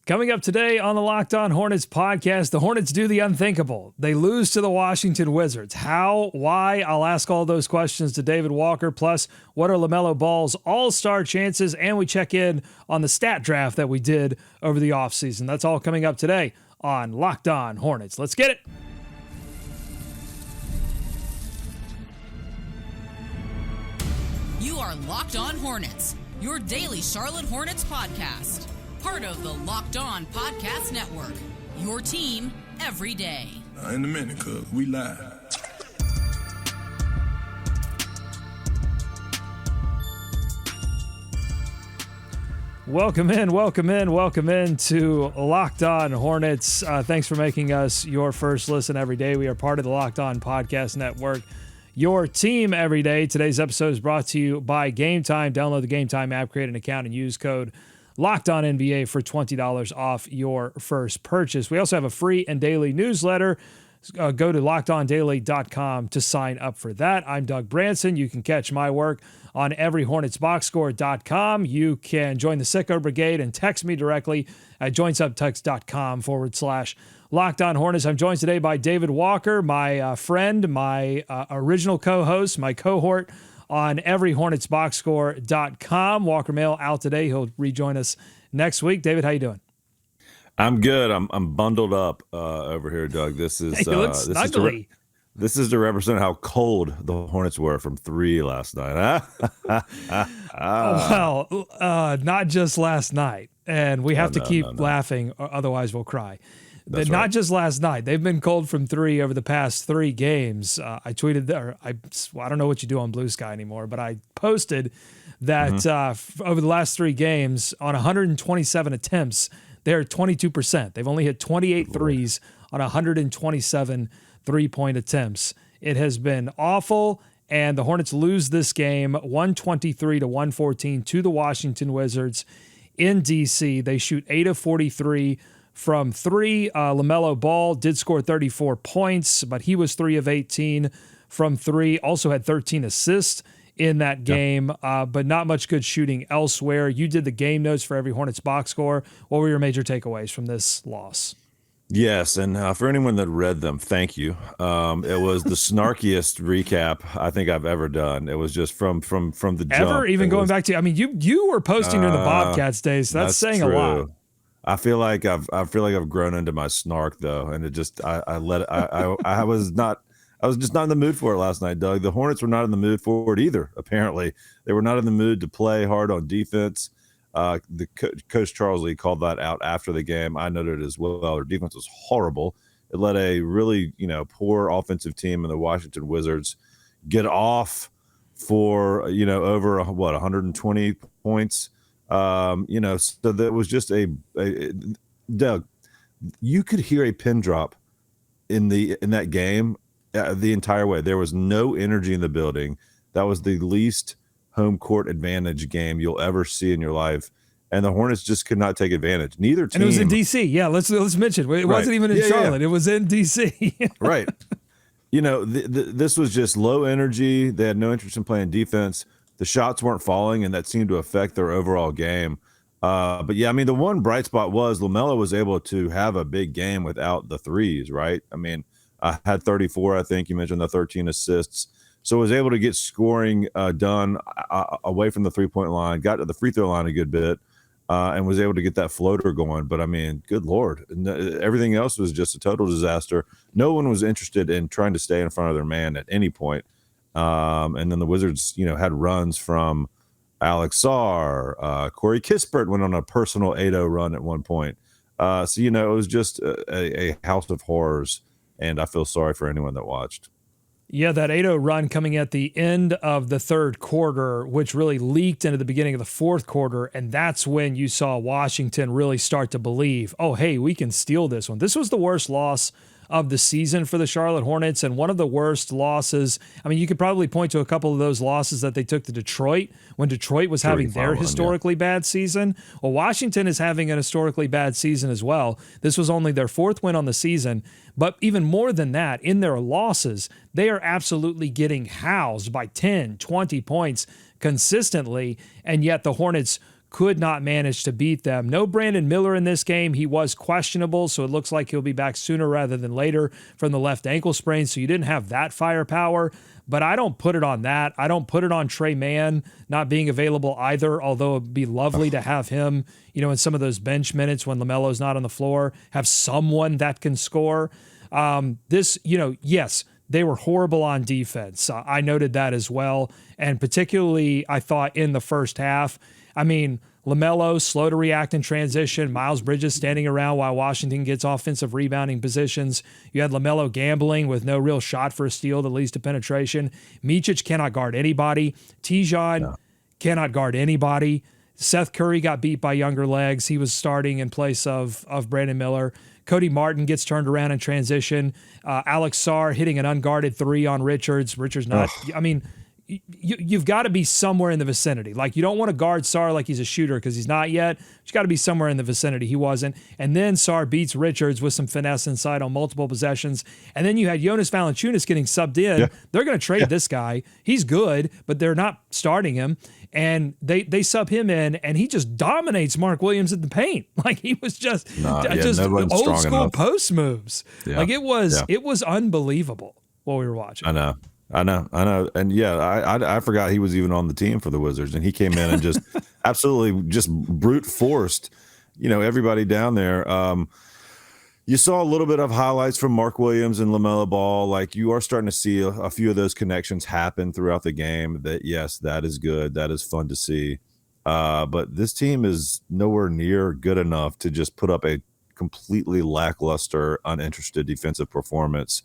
Coming up today on the Locked On Hornets podcast, the Hornets do the unthinkable. They lose to the Washington Wizards. How? Why? I'll ask all those questions to David Walker. Plus, what are LaMelo Ball's all-star chances? And we check in on the stat draft that we did over the offseason. That's all coming up today on Locked On Hornets. Let's get it. You are Locked On Hornets, your daily Charlotte Hornets podcast. Part of the Locked On Podcast Network, your team every day. In a minute, cuz we live. Welcome in to Locked On Hornets. Thanks for making us your first listen every day. We are part of the Locked On Podcast Network, your team every day. Today's episode is brought to you by Game Time. Download the Game Time app, create an account, and use code Locked On NBA for $20 off your first purchase. We also have a free and daily newsletter. Go to lockedondaily.com to sign up for that. I'm Doug Branson. You can catch my work on everyhornetsboxscore.com. You can join the Sicko Brigade and text me directly at joinsubtext.com/Locked On Hornets. I'm joined today by David Walker, my friend, my original co-host, my cohort on everyhornetsboxscore.com. Walker Mail out today. He'll rejoin us next week. David, how you doing? I'm good. I'm bundled up over here, Doug. This is this is to represent how cold the Hornets were from 3 last night. Well, not just last night, and we have to keep laughing, or otherwise we'll cry. That's not right. just last night. They've been cold from 3 over the past 3 games. I tweeted, I don't know what you do on Blue Sky anymore, but I posted that over the last 3 games, on 127 attempts, they're 22%. They've only hit 28 threes on 127 three-point attempts. It has been awful, and the Hornets lose this game 123-114 to the Washington Wizards in D.C. They shoot 8 of 43 from 3. LaMelo Ball did score 34 points, but he was 3 of 18 from 3. Also had 13 assists in that game, but not much good shooting elsewhere. You did the game notes for Every Hornets box score. What were your major takeaways from this loss? Yes, and for anyone that read them, thank you. It was the snarkiest recap I think I've ever done. It was just from the jump. Even going back to, I mean, you were posting during the Bobcats days, so that's saying true. a lot. I feel like I've grown into my snark though, and it just I was just not in the mood for it last night, Doug. The Hornets were not in the mood for it either. Apparently, they were not in the mood to play hard on defense. Coach Charles Lee called that out after the game. I noted it as well. Their defense was horrible. It let a really poor offensive team in the Washington Wizards get off for over 120 points. So that was just Doug, you could hear a pin drop in that game the entire way. There was no energy in the building. That was the least home court advantage game you'll ever see in your life, and the Hornets just could not take advantage. Neither team. And it was in D.C. Yeah, let's mention it wasn't even in Charlotte. It was in D.C. Right. This was just low energy. They had no interest in playing defense. The shots weren't falling, and that seemed to affect their overall game. But yeah, I mean, the one bright spot was LaMelo was able to have a big game without the threes, right? I mean, had 34, I think. You mentioned the 13 assists. So was able to get scoring done away from the three-point line, got to the free throw line a good bit, and was able to get that floater going. But, I mean, good Lord. Everything else was just a total disaster. No one was interested in trying to stay in front of their man at any point. And then the Wizards, had runs from Alex Sarr. Corey Kispert went on a personal 8-0 run at one point. So, it was just a house of horrors, and I feel sorry for anyone that watched. Yeah, that 8-0 run coming at the end of the third quarter, which really leaked into the beginning of the fourth quarter, and that's when you saw Washington really start to believe, oh, hey, we can steal this one. This was the worst loss of the season for the Charlotte Hornets, and one of the worst losses. I mean, you could probably point to a couple of those losses that they took to Detroit when Detroit was having their historically bad season. Well, Washington is having an historically bad season as well. This was only their 4th win on the season, but even more than that, in their losses, they are absolutely getting housed by 10, 20 points consistently, and yet the Hornets could not manage to beat them. No Brandon Miller in this game. He was questionable, so it looks like he'll be back sooner rather than later from the left ankle sprain, so you didn't have that firepower. But I don't put it on that. I don't put it on Trey Mann not being available either, although it'd be lovely to have him, in some of those bench minutes when LaMelo's not on the floor, have someone that can score. Yes, they were horrible on defense. I noted that as well. And particularly, I thought in the first half, LaMelo, slow to react in transition. Miles Bridges standing around while Washington gets offensive rebounding positions. You had LaMelo gambling with no real shot for a steal that leads to penetration. Micic cannot guard anybody. Tijon cannot guard anybody. Seth Curry got beat by younger legs. He was starting in place of Brandon Miller. Cody Martin gets turned around in transition. Alex Sarr hitting an unguarded three on Richards. Richards not. You've got to be somewhere in the vicinity. Like, you don't want to guard Sarr like he's a shooter because he's not yet. But you got to be somewhere in the vicinity. He wasn't. And then Sarr beats Richards with some finesse inside on multiple possessions. And then you had Jonas Valanciunas getting subbed in. Yeah. They're going to trade this guy. He's good, but they're not starting him. And they sub him in, and he just dominates Mark Williams in the paint. Like, he was just old school post moves. Yeah. Like, it was unbelievable what we were watching. I know. And I forgot he was even on the team for the Wizards, and he came in and just absolutely just brute forced, everybody down there. You saw a little bit of highlights from Mark Williams and LaMelo Ball. Like, you are starting to see a few of those connections happen throughout the game. That is good. That is fun to see. But this team is nowhere near good enough to just put up a completely lackluster, uninterested defensive performance,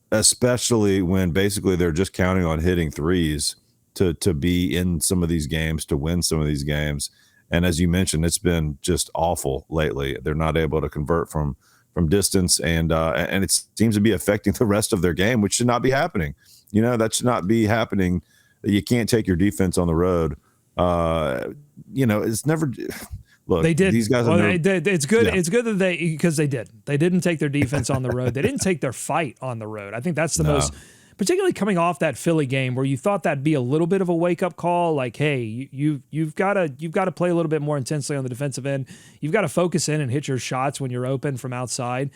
especially when basically they're just counting on hitting threes to be in some of these games, to win some of these games. And as you mentioned, it's been just awful lately. They're not able to convert from distance, and it seems to be affecting the rest of their game, which should not be happening. That should not be happening. You can't take your defense on the road. It's never. Look, they did. These guys. It's good. Yeah. It's good that because they did. They didn't take their defense on the road. They didn't take their fight on the road. I think that's the most, particularly coming off that Philly game where you thought that'd be a little bit of a wake up call. Like, hey, you've got to play a little bit more intensely on the defensive end. You've got to focus in and hit your shots when you're open from outside.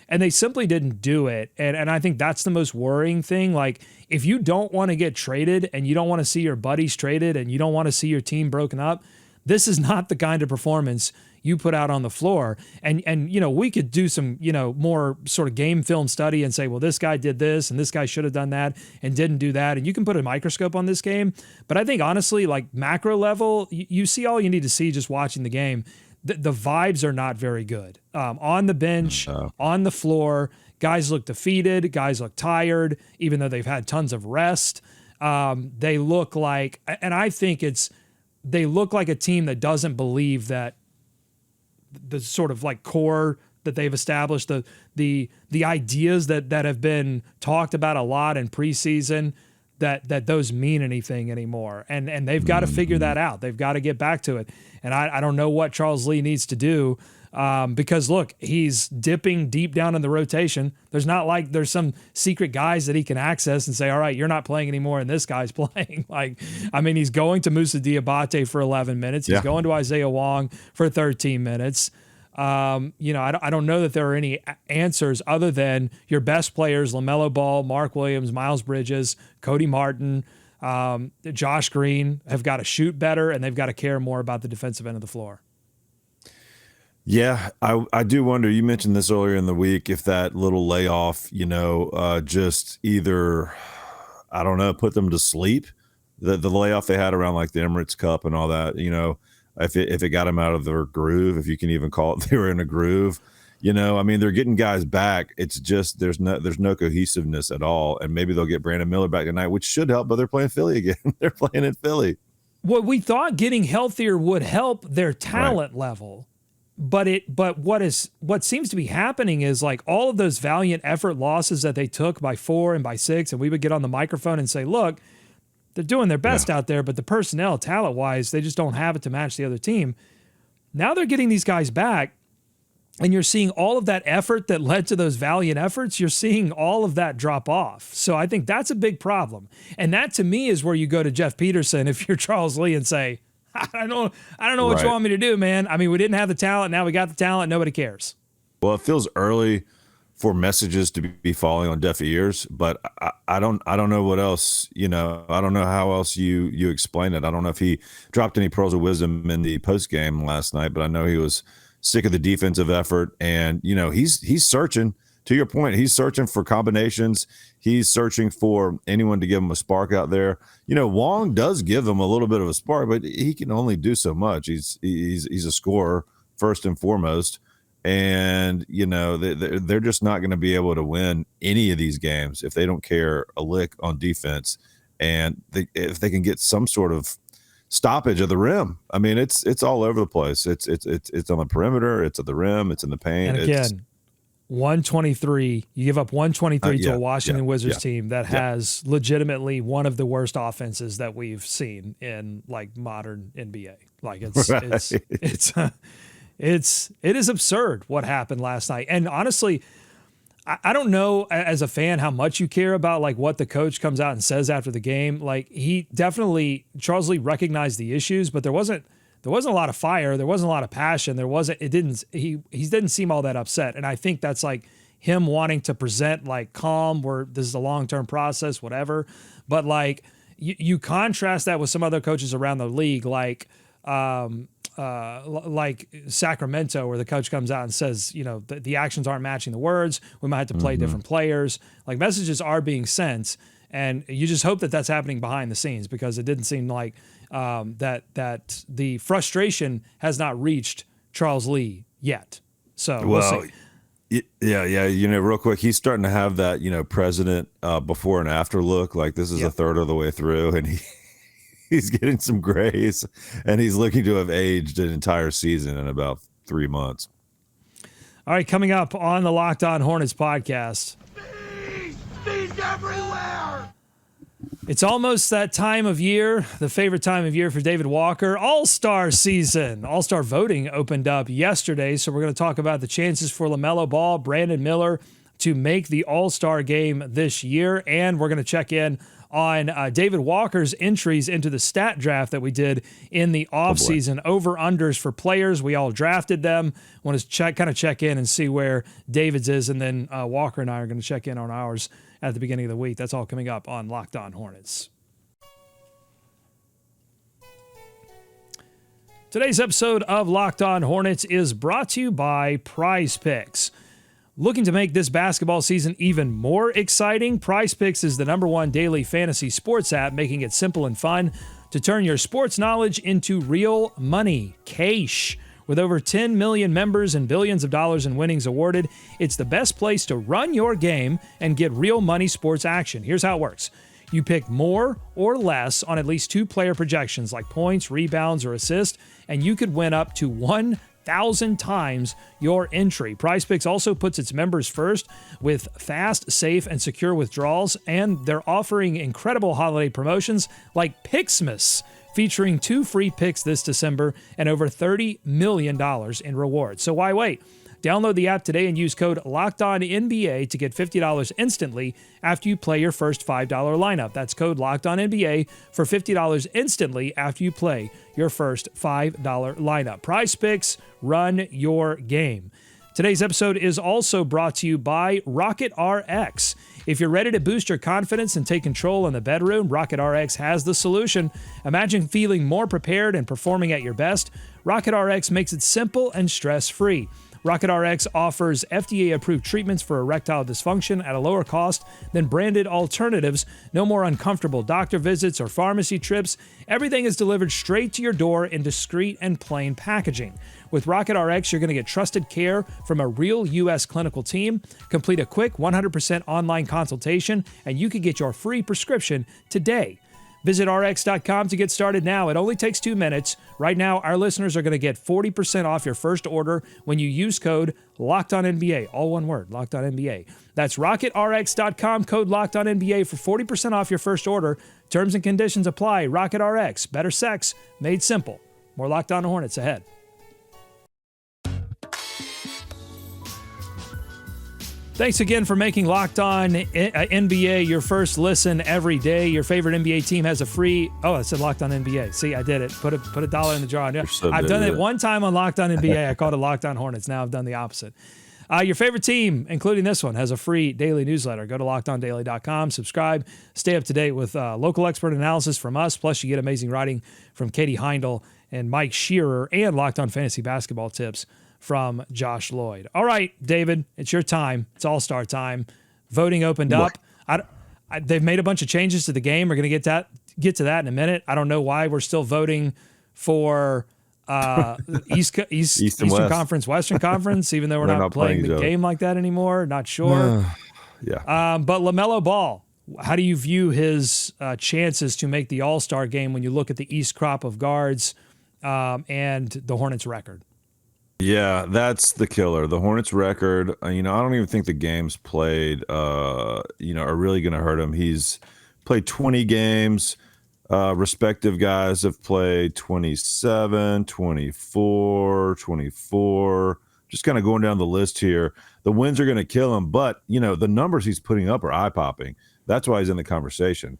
And they simply didn't do it. And I think that's the most worrying thing. Like, if you don't want to get traded and you don't want to see your buddies traded and you don't want to see your team broken up, this is not the kind of performance you put out on the floor. And we could do some, more sort of game film study and say, well, this guy did this and this guy should have done that and didn't do that. And you can put a microscope on this game. But I think, honestly, like, macro level, you see all you need to see just watching the game. The vibes are not very good. On the bench, on the floor, guys look defeated. Guys look tired, even though they've had tons of rest. They look like, and I think they look like a team that doesn't believe that the sort of like core that they've established, the ideas that have been talked about a lot in preseason, that those mean anything anymore. And they've got to figure that out. They've got to get back to it. And I don't know what Charles Lee needs to do, because look, he's dipping deep down in the rotation. There's not like there's some secret guys that he can access and say, all right, you're not playing anymore and this guy's playing. He's going to Moussa Diabate for 11 minutes. He's going to Isaiah Wong for 13 minutes. I don't know that there are any answers other than your best players, LaMelo Ball, Mark Williams, Miles Bridges, Cody Martin, Josh Green, have got to shoot better, and they've got to care more about the defensive end of the floor. Yeah, I do wonder, you mentioned this earlier in the week, if that little layoff, just either, I don't know, put them to sleep. The layoff they had around like the Emirates Cup and all that, if it got them out of their groove, if you can even call it they were in a groove, they're getting guys back. It's just there's no cohesiveness at all. And maybe they'll get Brandon Miller back tonight, which should help, but they're playing Philly again. They're playing in Philly. What we thought getting healthier would help their talent level. But what seems to be happening is, like, all of those valiant effort losses that they took by 4 and by 6, and we would get on the microphone and say, look, they're doing their best out there, but the personnel, talent-wise, they just don't have it to match the other team. Now they're getting these guys back, and you're seeing all of that effort that led to those valiant efforts, you're seeing all of that drop off. So I think that's a big problem. And that, to me, is where you go to Jeff Peterson if you're Charles Lee and say, I don't know what you want me to do, man. I mean, we didn't have the talent. Now we got the talent. Nobody cares. Well, it feels early for messages to be falling on deaf ears, but I don't know what else, I don't know how else you explain it. I don't know if he dropped any pearls of wisdom in the post game last night, but I know he was sick of the defensive effort, and he's searching. To your point, he's searching for combinations. He's searching for anyone to give him a spark out there. Wong does give him a little bit of a spark, but he can only do so much. He's a scorer first and foremost, and they're just not going to be able to win any of these games if they don't care a lick on defense, and if they can get some sort of stoppage of the rim. I mean, it's all over the place. It's on the perimeter. It's at the rim. It's in the paint. And again, 123. You give up 123 to a Washington Wizards team that has legitimately one of the worst offenses that we've seen in like modern NBA. Like it is absurd what happened last night. And honestly, I don't know as a fan how much you care about like what the coach comes out and says after the game. Like Charles Lee recognized the issues, but there wasn't a lot of fire. There wasn't a lot of passion. He didn't seem all that upset. And I think that's like him wanting to present like calm, where this is a long-term process, whatever. But like you contrast that with some other coaches around the league, like Sacramento, where the coach comes out and says, the actions aren't matching the words. We might have to play different players. Like messages are being sent, and you just hope that that's happening behind the scenes, because it didn't seem like that the frustration has not reached Charles Lee yet. So we'll see. Yeah. Real quick, he's starting to have that, president before and after look. Like this is a third of the way through, and he's getting some grays, and he's looking to have aged an entire season in about 3 months. All right, coming up on the Locked On Hornets podcast. Bees everywhere! It's almost that time of year, the favorite time of year for David Walker, All-Star season. All-Star voting opened up yesterday, so we're going to talk about the chances for LaMelo Ball, Brandon Miller to make the All-Star game this year, and we're going to check in on David Walker's entries into the stat draft that we did in the offseason, over-unders for players. We all drafted them. Want to check in and see where David's is, and then Walker and I are going to check in on ours at the beginning of the week. That's all coming up on Locked On Hornets. Today's episode of Locked On Hornets is brought to you by Prize Picks. Looking to make this basketball season even more exciting? Prize Picks is the #1 daily fantasy sports app, making it simple and fun to turn your sports knowledge into real money, cash. With over 10 million members and billions of dollars in winnings awarded, it's the best place to run your game and get real money sports action. Here's how it works. You pick more or less on at least 2 player projections like points, rebounds, or assists, and you could win up to 1,000 times your entry. PrizePicks also puts its members first with fast, safe, and secure withdrawals, and they're offering incredible holiday promotions like Pixmas, featuring 2 free picks this December and over $30 million in rewards. So why wait? Download the app today and use code LOCKEDONNBA to get $50 instantly after you play your first $5 lineup. That's code LOCKEDONNBA for $50 instantly after you play your first $5 lineup. PrizePicks, run your game. Today's episode is also brought to you by Rocket RX. If you're ready to boost your confidence and take control in the bedroom, Rocket RX has the solution. Imagine feeling more prepared and performing at your best. Rocket RX makes it simple and stress-free. Rocket RX offers FDA-approved treatments for erectile dysfunction at a lower cost than branded alternatives. No more uncomfortable doctor visits or pharmacy trips. Everything is delivered straight to your door in discreet and plain packaging. With Rocket RX, you're going to get trusted care from a real U.S. clinical team, complete a quick 100% online consultation, and you can get your free prescription today. Visit rx.com to get started now. It only takes 2 minutes. Right now, our listeners are going to get 40% off your first order when you use code LOCKEDONNBA. All one word, LOCKEDONNBA. That's rocketrx.com, code LOCKEDONNBA for 40% off your first order. Terms and conditions apply. Rocket RX, better sex, made simple. More Locked On Hornets ahead. Thanks again for making Locked On NBA your first listen every day. Your favorite NBA team has a free. Oh, I said Locked On NBA. See, I did it. Put a dollar in the jar. I've done it one time on Locked On NBA. I called it Locked On Hornets. Now I've done the opposite. Your favorite team, including this one, has a free daily newsletter. Go to lockedondaily.com, subscribe, stay up to date with local expert analysis from us. Plus, you get amazing writing from Katie Heindel and Mike Shearer, and Locked On Fantasy Basketball tips from Josh Lloyd. All right, David, it's your time. It's All-Star time. Voting opened up. They've made a bunch of changes to the game. We're going to get to that in a minute. I don't know why we're still voting for Eastern Conference, Western Conference, even though we're not playing the game like that anymore. Not sure. Yeah. But LaMelo Ball, how do you view his chances to make the All-Star game when you look at the East crop of guards and the Hornets record? Yeah, that's the killer. The Hornets record, I don't even think the games played, are really going to hurt him. He's played 20 games. Respective guys have played 27, 24, 24. Just kind of going down the list here. The wins are going to kill him, but, the numbers he's putting up are eye-popping. That's why he's in the conversation.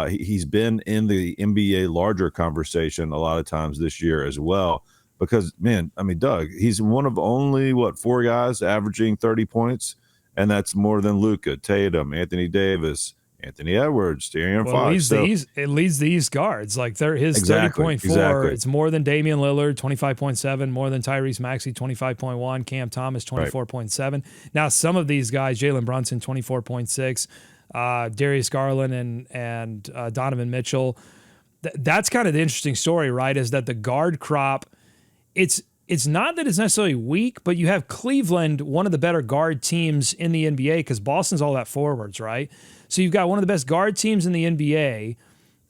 He's been in the NBA larger conversation a lot of times this year as well. Because, Doug, he's one of only, 4 guys averaging 30 points, and that's more than Luka, Tatum, Anthony Davis, Anthony Edwards, De'Aaron Fox. It leads the East guards. Like, his 30.4, it's more than Damian Lillard, 25.7, more than Tyrese Maxey, 25.1, Cam Thomas, 24.7. Right. Now, some of these guys, Jalen Brunson, 24.6, Darius Garland and Donovan Mitchell. That's kind of the interesting story, right, is that the guard crop – It's not that it's necessarily weak, but you have Cleveland, one of the better guard teams in the NBA, because Boston's all that forwards, right? So you've got one of the best guard teams in the NBA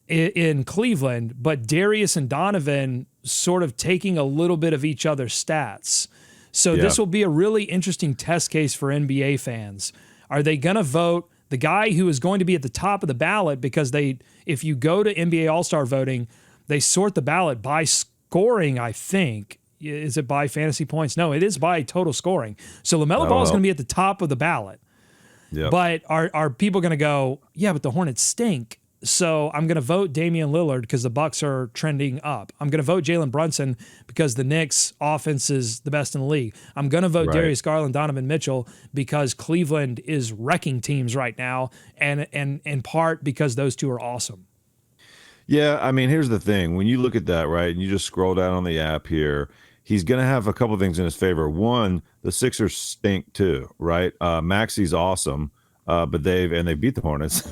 in Cleveland, but Darius and Donovan sort of taking a little bit of each other's stats. So This will be a really interesting test case for NBA fans. Are they going to vote the guy who is going to be at the top of the ballot? Because if you go to NBA All-Star voting, they sort the ballot by scoring, I think. Is it by fantasy points? No, it is by total scoring. So LaMelo Ball is going to be at the top of the ballot. Yep. But are people going to go, yeah, but the Hornets stink, so I'm going to vote Damian Lillard because the Bucks are trending up. I'm going to vote Jalen Brunson because the Knicks' offense is the best in the league. I'm going to vote Darius Garland, Donovan Mitchell because Cleveland is wrecking teams right now, and in part because those two are awesome. Yeah, here's the thing. When you look at that, right, and you just scroll down on the app here, he's going to have a couple things in his favor. One, the Sixers stink too, right? Maxey's awesome, but they beat the Hornets.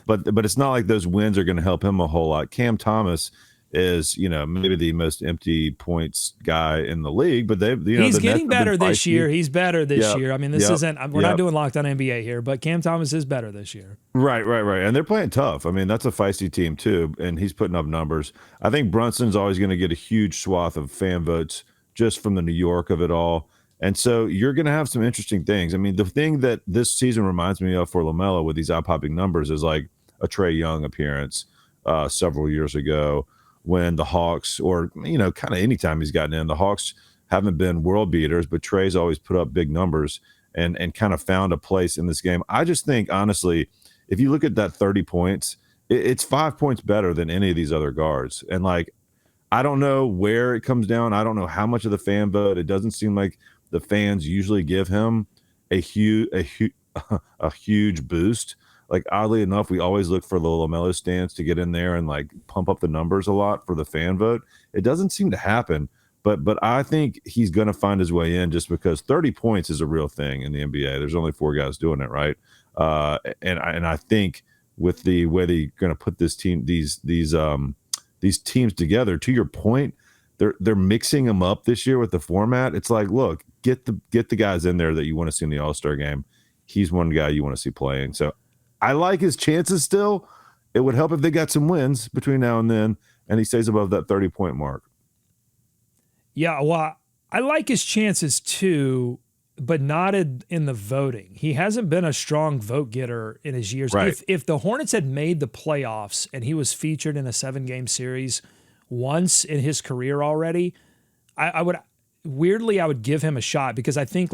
but it's not like those wins are going to help him a whole lot. Cam Thomas is, maybe the most empty points guy in the league, but he's getting better this year. He's better this year. This isn't, we're not doing Locked On NBA here, but Cam Thomas is better this year. Right. And they're playing tough. That's a feisty team too, and he's putting up numbers. I think Brunson's always going to get a huge swath of fan votes just from the New York of it all. And so you're going to have some interesting things. The thing that this season reminds me of for LaMelo with these eye-popping numbers is like a Trae Young appearance several years ago, when the Hawks, or, kind of anytime he's gotten in, the Hawks haven't been world beaters, but Trae's always put up big numbers and kind of found a place in this game. I just think, honestly, if you look at that 30 points, it's 5 points better than any of these other guards. And, I don't know where it comes down. I don't know how much of the fan vote. It doesn't seem like the fans usually give him a huge boost. Oddly enough, we always look for the LaMelo stance to get in there and pump up the numbers a lot for the fan vote. It doesn't seem to happen, but I think he's going to find his way in just because 30 points is a real thing in the NBA. There's only 4 guys doing it, right? And I think with the way they're going to put this team, these teams together, to your point, they're mixing them up this year with the format. It's look, get the guys in there that you want to see in the All-Star game. He's one guy you want to see playing. So I like his chances still. It would help if they got some wins between now and then, and he stays above that 30-point mark. Yeah, well, I like his chances too, but not in the voting. He hasn't been a strong vote getter in his years. Right. If the Hornets had made the playoffs and he was featured in a 7-game series once in his career already, I would give him a shot, because I think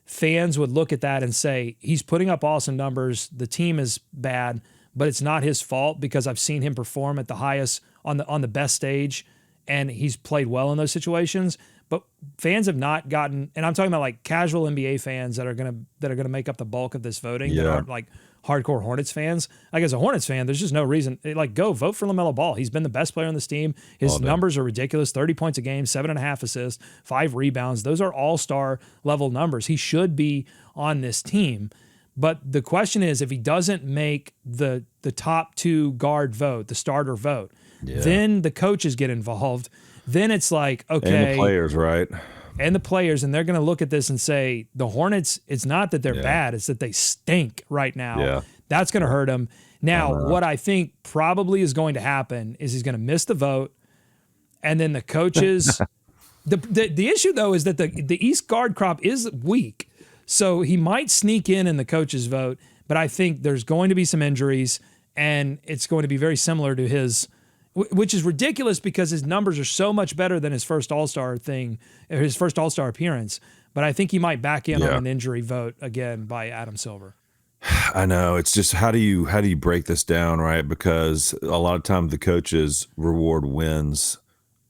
fans would look at that and say, he's putting up awesome numbers. The team is bad, but it's not his fault because I've seen him perform at the highest on the best stage, and he's played well in those situations. But fans have not gotten, and I'm talking about like casual NBA fans that are gonna make up the bulk of this voting, that aren't like hardcore Hornets fans. Like as a Hornets fan, there's just no reason. Like go vote for LaMelo Ball. He's been the best player on this team. His numbers are ridiculous: 30 points a game, 7.5 assists, 5 rebounds. Those are all-star level numbers. He should be on this team. But the question is, if he doesn't make the top 2 guard vote, the starter vote, then the coaches get involved. Then it's like, okay. And the players, right? And the players, and they're going to look at this and say, the Hornets, it's not that they're bad, it's that they stink right now. Yeah. That's going to hurt them. Now, what I think probably is going to happen is he's going to miss the vote, and then the coaches. the issue, though, is that the East guard crop is weak, so he might sneak in the coaches' vote, but I think there's going to be some injuries, and it's going to be very similar to his, which is ridiculous because his numbers are so much better than his first All-Star thing, or his first All-Star appearance. But I think he might back in on an injury vote again by Adam Silver. I know. It's just how do you break this down, right? Because a lot of times the coaches reward wins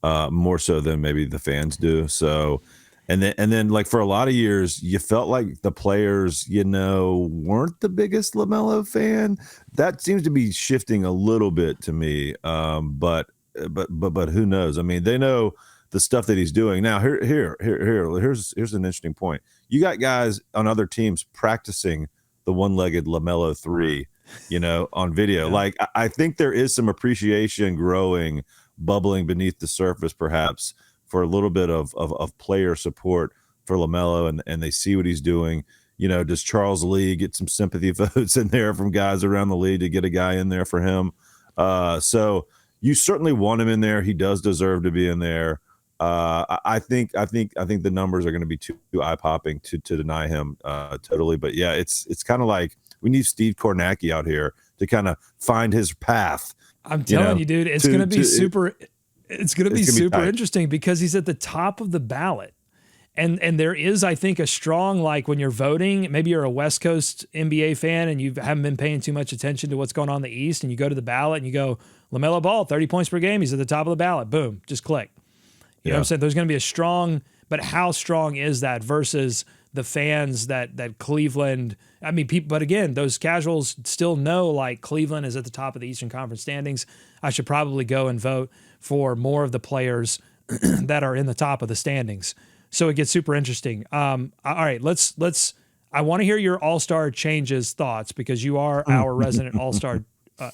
more so than maybe the fans do. So, and then like for a lot of years, you felt like the players, weren't the biggest LaMelo fan. That seems to be shifting a little bit to me. But who knows? I mean, they know the stuff that he's doing. Now, here's an interesting point. You got guys on other teams practicing the one-legged LaMelo 3, on video. Yeah. Like, I think there is some appreciation growing, bubbling beneath the surface, perhaps, for a little bit of player support for LaMelo, and they see what he's doing. Does Charles Lee get some sympathy votes in there from guys around the league to get a guy in there for him? So you certainly want him in there. He does deserve to be in there. I think the numbers are going to be too eye-popping to deny him totally. But yeah, it's kind of like we need Steve Kornacki out here to kind of find his path. I'm telling you, dude, it's going to be super. It's going to be super interesting because he's at the top of the ballot. And there is, I think, a strong, like when you're voting, maybe you're a West Coast NBA fan and you haven't been paying too much attention to what's going on in the East, and you go to the ballot and you go, LaMelo Ball, 30 points per game. He's at the top of the ballot. Boom, just click. You know what I'm saying? There's going to be a strong, but how strong is that versus the fans that Cleveland, I mean, people, but again, those casuals still know like Cleveland is at the top of the Eastern Conference standings. I should probably go and vote for more of the players that are in the top of the standings. So it gets super interesting. All right, let's. I want to hear your All-Star changes thoughts because you are our resident All-Star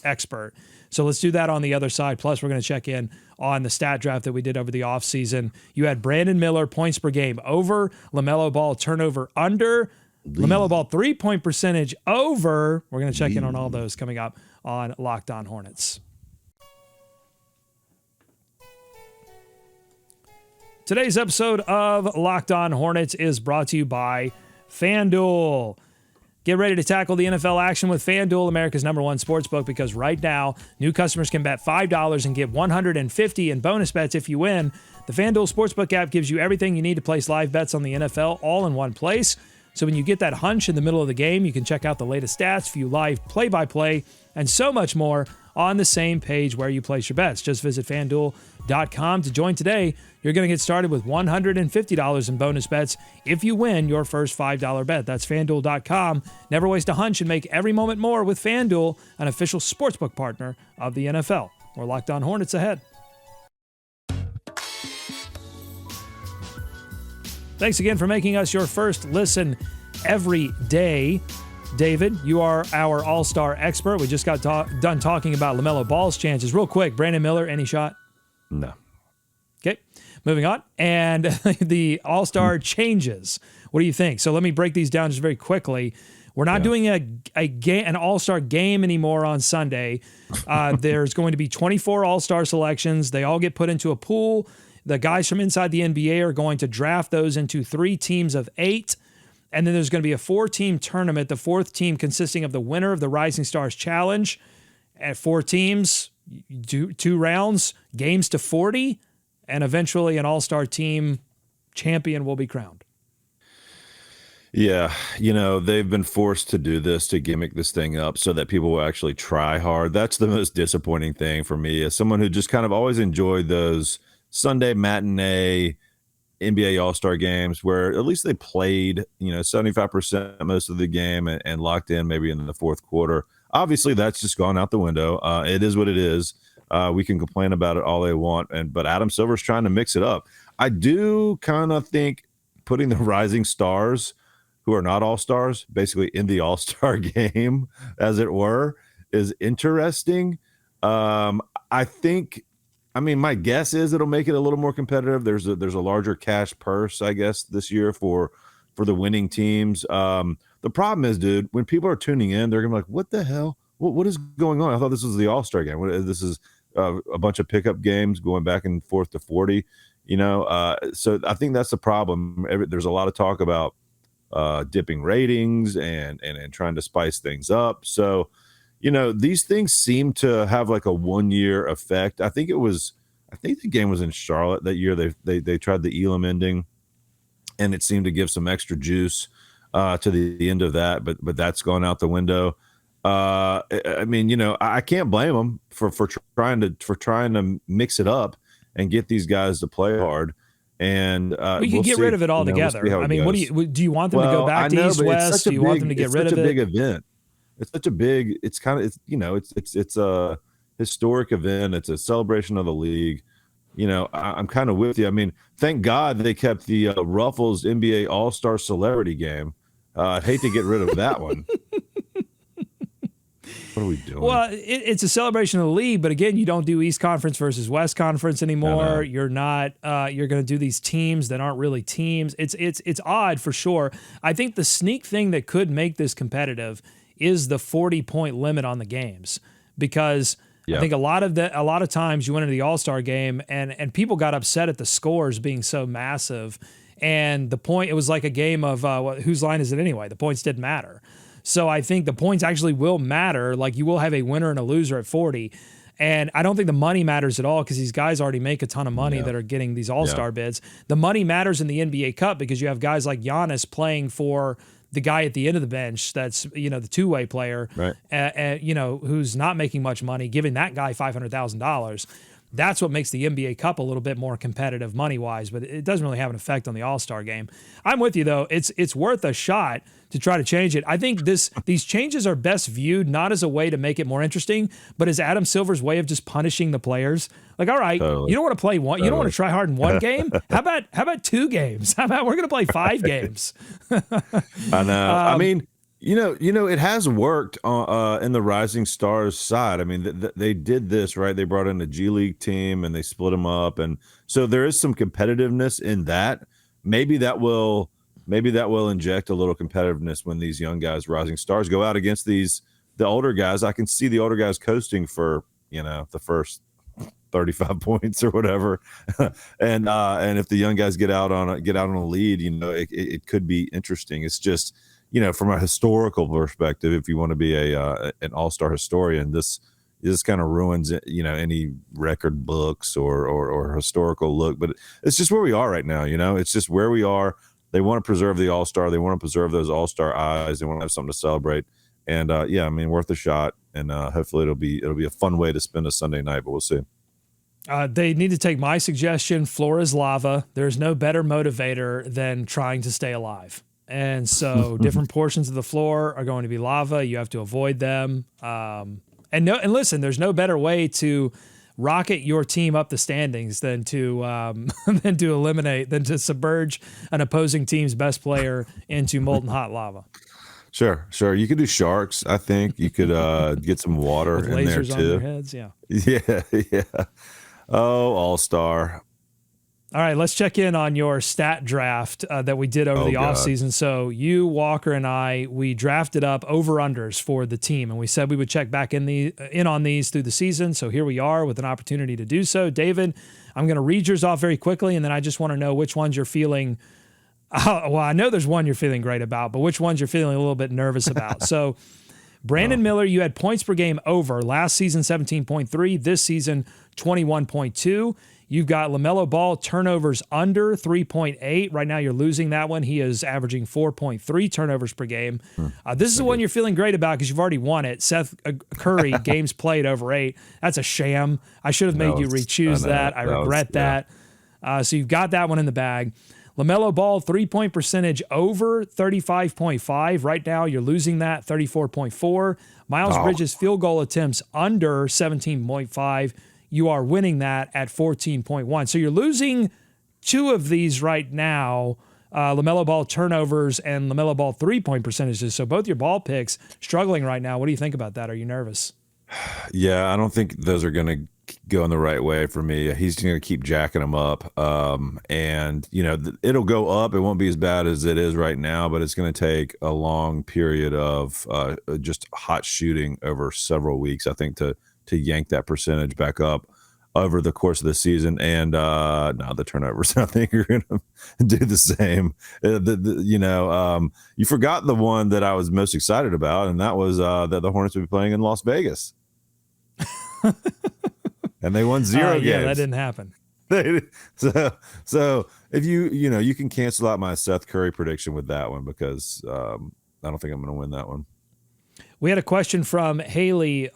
expert. So let's do that on the other side. Plus, we're going to check in on the stat draft that we did over the offseason. You had Brandon Miller points per game over, LaMelo Ball turnover under, LaMelo Ball 3-point percentage over. We're going to check in on all those coming up on Locked On Hornets. Today's episode of Locked On Hornets is brought to you by FanDuel. Get ready to tackle the NFL action with FanDuel, America's #1 sportsbook, because right now, new customers can bet $5 and get $150 in bonus bets if you win. The FanDuel Sportsbook app gives you everything you need to place live bets on the NFL all in one place. So when you get that hunch in the middle of the game, you can check out the latest stats, view live play-by-play, and so much more on the same page where you place your bets. Just visit FanDuel.com to join today. You're going to get started with $150 in bonus bets if you win your first $5 bet. That's FanDuel.com. Never waste a hunch and make every moment more with FanDuel, an official sportsbook partner of the NFL. We're Locked On Hornets ahead. Thanks again for making us your first listen every day. David, you are our all-star expert. We just got done talking about LaMelo Ball's chances. Real quick, Brandon Miller, any shot? No. Okay, moving on. And the all-star changes. What do you think? So let me break these down just very quickly. We're not doing an all-star game anymore on Sunday. There's going to be 24 all-star selections. They all get put into a pool. The guys from inside the NBA are going to draft those into 3 teams of 8. And then there's going to be a 4-team tournament, the 4th team consisting of the winner of the Rising Stars Challenge. At 4 teams, 2 rounds, games to 40, and eventually an all-star team champion will be crowned. Yeah, they've been forced to do this to gimmick this thing up so that people will actually try hard. That's the most disappointing thing for me as someone who just kind of always enjoyed those Sunday matinee NBA All-Star games where at least they played, 75% most of the game and locked in maybe in the fourth quarter. Obviously, that's just gone out the window. It is what it is. We can complain about it all they want, but Adam Silver's trying to mix it up. I do kind of think putting the rising stars who are not all-stars basically in the all-star game, as it were, is interesting. My guess is it'll make it a little more competitive. There's a larger cash purse, I guess, this year for the winning teams. The problem is, dude, when people are tuning in, they're gonna be like, "What the hell? What is going on? I thought this was the All-Star game. This is a bunch of pickup games going back and forth to 40." So I think that's the problem. There's a lot of talk about dipping ratings and trying to spice things up. So, these things seem to have like a 1-year effect. I think the game was in Charlotte that year. They tried the Elam ending, and it seemed to give some extra juice to the end of that. But that's gone out the window. I can't blame them for trying to mix it up and get these guys to play hard. And we could get rid of it altogether. What do you want them to go back to East West? Do you want them to get rid of it? It's such a big event. It's such a big. It's a historic event. It's a celebration of the league. I'm kind of with you. I mean, thank God they kept the Ruffles NBA All-Star Celebrity Game. I'd hate to get rid of that one. What are we doing? Well, it's a celebration of the league, but again, you don't do East Conference versus West Conference anymore. You're not. You're going to do these teams that aren't really teams. It's odd for sure. I think the sneak thing that could make this competitive is the 40-point limit on the games, because I think a lot of times you went into the All-Star game and people got upset at the scores being so massive, and it was like a game of whose line is it anyway? The points didn't matter. So I think the points actually will matter. Like, you will have a winner and a loser at 40. And I don't think the money matters at all, because these guys already make a ton of money that are getting these all-star bids. The money matters in the NBA Cup because you have guys like Giannis playing for the guy at the end of the bench that's, the two-way player, right? Who's not making much money, giving that guy $500,000. That's what makes the NBA Cup a little bit more competitive money-wise, but it doesn't really have an effect on the All-Star game. I'm with you, though. It's worth a shot to try to change it. I think these changes are best viewed not as a way to make it more interesting, but as Adam Silver's way of just punishing the players. Like, all right, You don't want to play one. Totally. You don't want to try hard in one game. How about 2 games? How about we're going to play 5 games? I know. It has worked in the Rising Stars side. I mean, they did this, right? They brought in a G League team and they split them up. And so there is some competitiveness in that. Maybe that will inject a little competitiveness when these young guys, Rising Stars, go out against the older guys. I can see the older guys coasting for, the first 35 points or whatever. and if the young guys get out on a lead, it could be interesting. It's just, from a historical perspective, if you want to be an all-star historian, this kind of ruins it, any record books or historical look. But it's just where we are right now. It's just where we are. They want to preserve the all-star. They want to preserve those all-star eyes. They want to have something to celebrate. And worth a shot. And hopefully it'll be a fun way to spend a Sunday night. But we'll see. They need to take my suggestion. Floor is lava. There's no better motivator than trying to stay alive. And so different portions of the floor are going to be lava. You have to avoid them. And listen, there's no better way to rocket your team up the standings than to submerge an opposing team's best player into molten hot lava. Sure. You could do sharks. I think you could get some water with in there lasers too. On their heads. Yeah. Yeah. Oh, all-star. All right, let's check in on your stat draft that we did over the offseason. So you, Walker, and I, we drafted up over-unders for the team, and we said we would check back in on these through the season. So here we are with an opportunity to do so. David, I'm going to read yours off very quickly, and then I just want to know which ones you're feeling well, I know there's one you're feeling great about, but which ones you're feeling a little bit nervous about. So Brandon Miller, you had points per game over. Last season, 17.3. This season, 21.2. You've got LaMelo Ball turnovers under 3.8. Right now you're losing that one. He is averaging 4.3 turnovers per game. This is the one you're feeling great about because you've already won it. Seth Curry, games played over 8. That's a sham. I should have made you re-choose that. I regret that. So you've got that one in the bag. LaMelo Ball, 3-point percentage over 35.5. Right now, you're losing that, 34.4. Miles Bridges field goal attempts under 17.5. You are winning that at 14.1. So you're losing 2 of these right now, LaMelo Ball turnovers and LaMelo Ball 3-point percentages. So both your ball picks struggling right now. What do you think about that? Are you nervous? Yeah, I don't think those are going to go in the right way for me. He's going to keep jacking them up. And, it'll go up. It won't be as bad as it is right now, but it's going to take a long period of just hot shooting over several weeks, I think, to yank that percentage back up over the course of the season. And now the turnovers, I think, are going to do the same. You forgot the one that I was most excited about, and that was that the Hornets would be playing in Las Vegas. And they won 0 games. Yeah, that didn't happen. So if you can cancel out my Seth Curry prediction with that one because I don't think I'm going to win that one. We had a question from Haley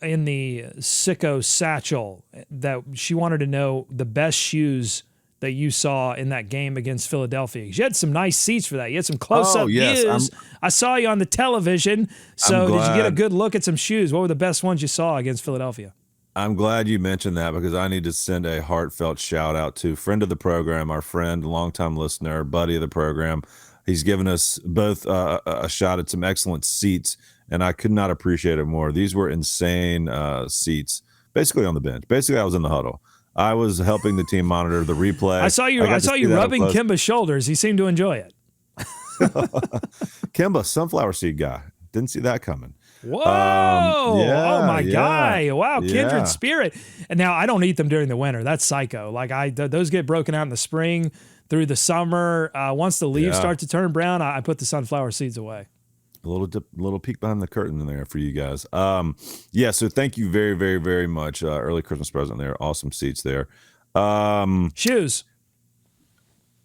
in the Sicko Satchel that she wanted to know the best shoes that you saw in that game against Philadelphia. You had some nice seats for that. You had some close-up views. I saw you on the television. So did you get a good look at some shoes? What were the best ones you saw against Philadelphia? I'm glad you mentioned that because I need to send a heartfelt shout out to friend of the program, our friend, longtime listener, buddy of the program. He's given us both a shot at some excellent seats, and I could not appreciate it more. These were insane seats, basically on the bench. Basically, I was in the huddle. I was helping the team monitor the replay. I saw you rubbing Kimba's shoulders. He seemed to enjoy it. Kimba, sunflower seed guy. Didn't see that coming. Whoa! Oh my guy! Wow, kindred spirit. And now I don't eat them during the winter. That's psycho. Like those get broken out in the spring through the summer. Once the leaves start to turn brown, I put the sunflower seeds away. A little peek behind the curtain in there for you guys. So thank you very, very, very much. Early Christmas present there. Awesome seats there. Shoes.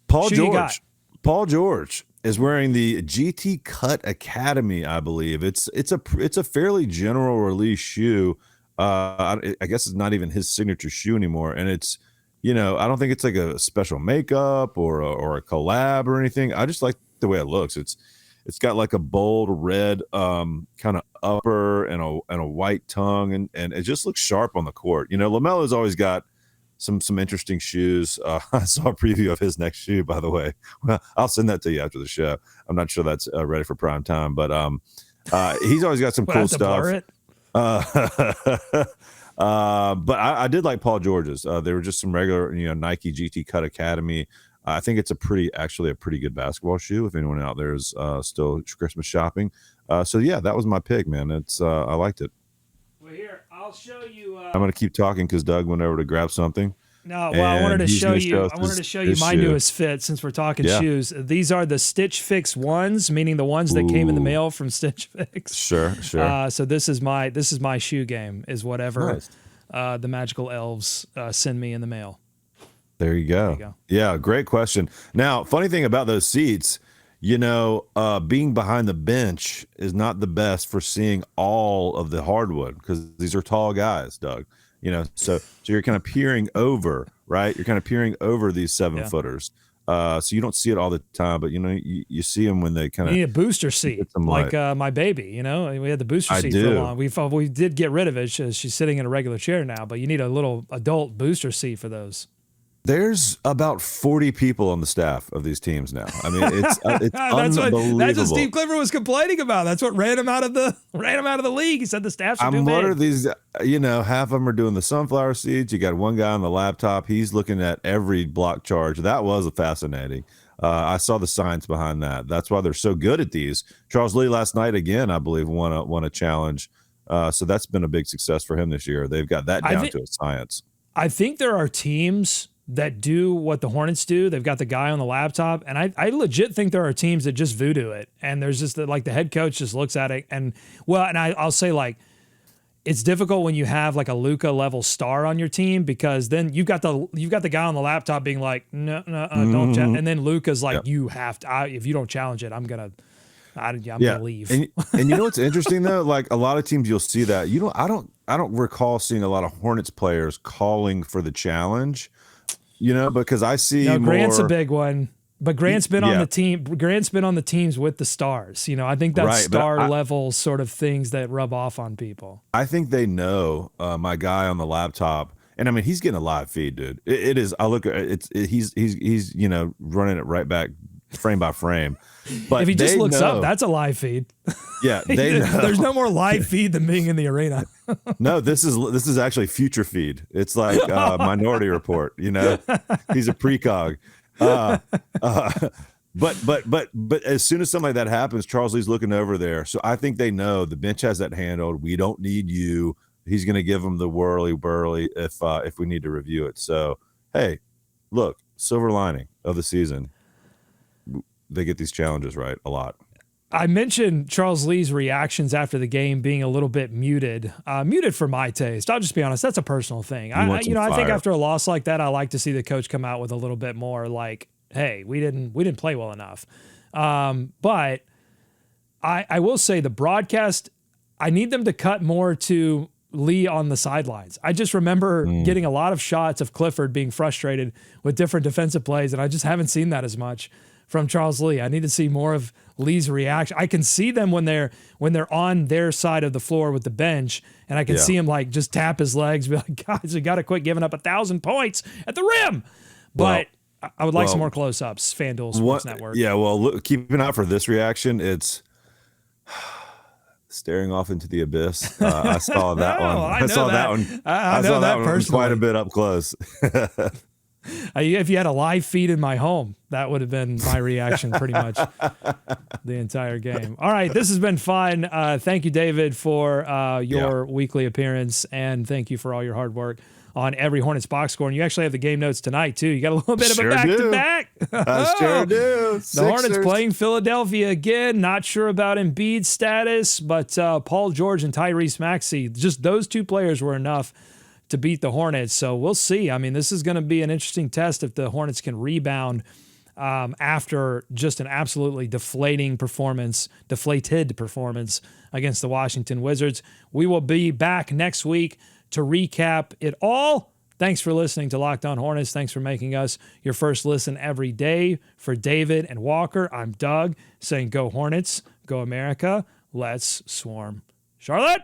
Paul George is wearing the GT Cut Academy, I believe. It's a fairly general release shoe. I guess it's not even his signature shoe anymore. And it's, I don't think it's like a special makeup or a collab or anything. I just like the way it looks. It's got like a bold red kind of upper and a white tongue, and it just looks sharp on the court. LaMelo's always got some interesting shoes. I saw a preview of his next shoe, by the way. Well, I'll send that to you after the show. I'm not sure that's ready for prime time, but he's always got some cool stuff. But I did like Paul George's. They were just some regular, Nike GT Cut Academy. I think it's actually a pretty good basketball shoe if anyone out there is still Christmas shopping. So yeah, that was my pick, man. I liked it. Well, here, I'll show you. I'm going to keep talking because Doug went over to grab something. No, well, I wanted to show you my newest fit since we're talking shoes. These are the Stitch Fix ones, meaning the ones that came in the mail from Stitch Fix. Sure. So this is my shoe game, is whatever the magical elves send me in the mail. There you go. Yeah, great question. Now, funny thing about those seats, being behind the bench is not the best for seeing all of the hardwood because these are tall guys, Doug. So you're kind of peering over, right? You're kind of peering over these 7-footers. So you don't see it all the time, but you see them when they kind of. You need a booster seat, like my baby. We had the booster seat for a long. We did get rid of it. She's sitting in a regular chair now, but you need a little adult booster seat for those. There's about 40 people on the staff of these teams now. I mean, it's unbelievable. That's what Steve Clifford was complaining about. That's what ran him out of the league. He said the staffs are too big. What are these? Half of them are doing the sunflower seeds. You got one guy on the laptop. He's looking at every block charge. That was fascinating. I saw the science behind that. That's why they're so good at these. Charles Lee last night again, I believe, won a challenge. So that's been a big success for him this year. They've got that down to a science. I think there are teams that do what the Hornets do. They've got the guy on the laptop, and I legit think there are teams that just voodoo it. And there's just the head coach just looks at it, and I'll say, like, it's difficult when you have like a Luka level star on your team, because then you've got the guy on the laptop being like, no, don't, and then Luka's like, you have to. If you don't challenge it, I'm gonna leave. And you know what's interesting though? Like a lot of teams, you'll see that. I don't recall seeing a lot of Hornets players calling for the challenge. Because I see Grant's a big one. But Grant's been on the team. Grant's been on the teams with the stars. I think that's star level sort of things that rub off on people. I think they know my guy on the laptop, and I mean he's getting a live feed, dude. It is. I look at it. He's running it right back frame by frame. But if he just looks up, that's a live feed. Yeah, they know. There's no more live feed than being in the arena. No, this is actually future feed. It's like Minority Report. He's a precog. But as soon as something like that happens, Charles Lee's looking over there. So I think they know the bench has that handled. We don't need you. He's going to give them the whirly burly if we need to review it. So, hey, look, silver lining of the season. They get these challenges right a lot. I mentioned Charles Lee's reactions after the game being a little bit muted for my taste. I'll just be honest. That's a personal thing. I think after a loss like that, I like to see the coach come out with a little bit more like, hey, we didn't play well enough. But I will say the broadcast, I need them to cut more to Lee on the sidelines. I just remember getting a lot of shots of Clifford being frustrated with different defensive plays, and I just haven't seen that as much from Charles Lee. I need to see more of Lee's reaction. I can see them when they're on their side of the floor with the bench, and I can see him like just tap his legs, be like, guys, we got to quit giving up 1,000 points at the rim. But I would like some more close-ups. FanDuel Sports Network. Yeah, well, look, keep an eye out for this reaction. It's staring off into the abyss. I saw that one. I saw that one. I saw that one quite a bit up close. If you had a live feed in my home, that would have been my reaction pretty much the entire game. All right, this has been fun. Thank you, David, for your weekly appearance, and thank you for all your hard work on Every Hornets box score. And you actually have the game notes tonight, too. You got a little bit of a back-to-back. I sure do. The Hornets playing Philadelphia again. Not sure about Embiid's status, but Paul George and Tyrese Maxey, just those two players were enough to beat the Hornets. So we'll see. I mean, this is going to be an interesting test if the Hornets can rebound after just an absolutely deflated performance against the Washington Wizards. We will be back next week to recap it all. Thanks for listening to Locked On Hornets. Thanks for making us your first listen every day. For David and Walker, I'm Doug saying go Hornets, go America, let's swarm. Charlotte!